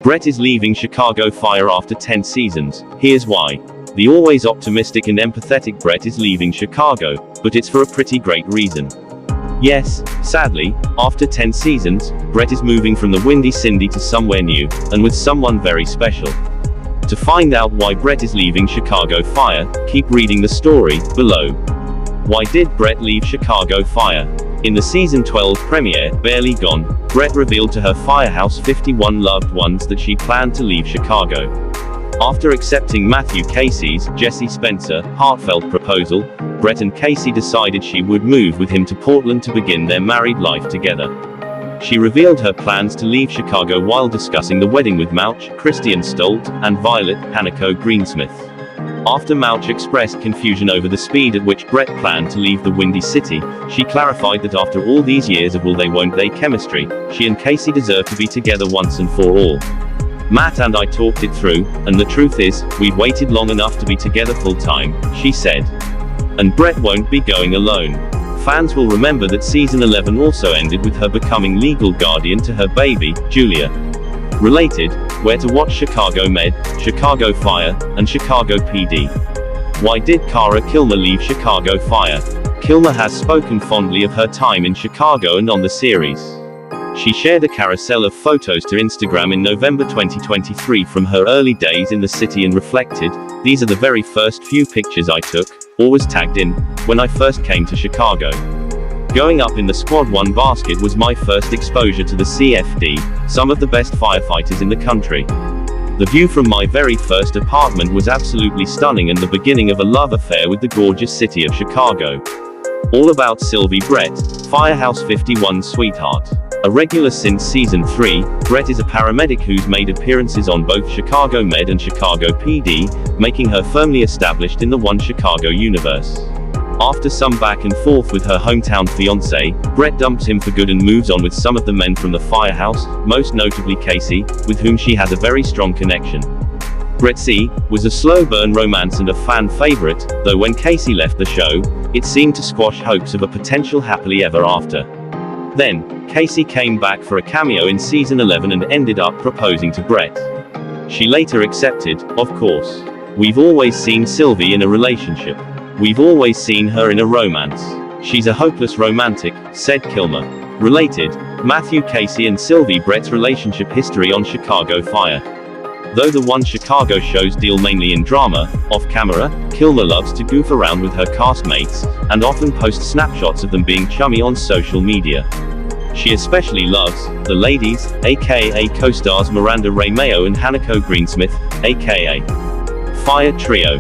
Brett is leaving Chicago Fire after 10 seasons. Here's why. The always optimistic and empathetic Brett is leaving Chicago, but it's for a pretty great reason. Yes, sadly, after 10 seasons, Brett is moving from the Windy City to somewhere new, and with someone very special. To find out why Brett is leaving Chicago Fire, keep reading the story below. Why did Brett leave Chicago Fire? In the season 12 premiere, Barely Gone, Brett revealed to her Firehouse 51 loved ones that she planned to leave Chicago. After accepting Matthew Casey's, Jesse Spencer, heartfelt proposal, Brett and Casey decided she would move with him to Portland to begin their married life together. She revealed her plans to leave Chicago while discussing the wedding with Mouch, Christian Stolt, and Violet Hanako Greensmith. After Mouch expressed confusion over the speed at which Brett planned to leave the Windy City, she clarified that after all these years of will they won't they chemistry, she and Casey deserve to be together once and for all. Matt and I talked it through, and the truth is, we've waited long enough to be together full time, she said. And Brett won't be going alone. Fans will remember that season 11 also ended with her becoming legal guardian to her baby, Julia. Related, where to watch Chicago Med, Chicago Fire, and Chicago PD. Why did Cara Kilmer leave Chicago Fire? Kilmer has spoken fondly of her time in Chicago and on the series. She shared a carousel of photos to Instagram in November 2023 from her early days in the city and reflected, "These are the very first few pictures I took, or was tagged in, when I first came to Chicago. Going up in the Squad 1 basket was my first exposure to the CFD, some of the best firefighters in the country. The view from my very first apartment was absolutely stunning and the beginning of a love affair with the gorgeous city of Chicago." All about Sylvie Brett, Firehouse 51 sweetheart. A regular since season 3, Brett is a paramedic who's made appearances on both Chicago Med and Chicago PD, making her firmly established in the One Chicago universe. After some back and forth with her hometown fiancé, Brett dumps him for good and moves on with some of the men from the Firehouse, most notably Casey, with whom she has a very strong connection. Brett C. was a slow burn romance and a fan favorite, though when Casey left the show, it seemed to squash hopes of a potential happily ever after. Then, Casey came back for a cameo in season 11 and ended up proposing to Brett. She later accepted, of course. We've always seen Sylvie in a relationship. We've always seen her in a romance. She's a hopeless romantic, said Kilmer. Related, Matthew Casey and Sylvie Brett's relationship history on Chicago Fire. Though the One Chicago shows deal mainly in drama, off-camera, Kilmer loves to goof around with her castmates, and often posts snapshots of them being chummy on social media. She especially loves the ladies, aka co-stars Miranda Ray Mayo and Hanako Greensmith, aka Fire Trio.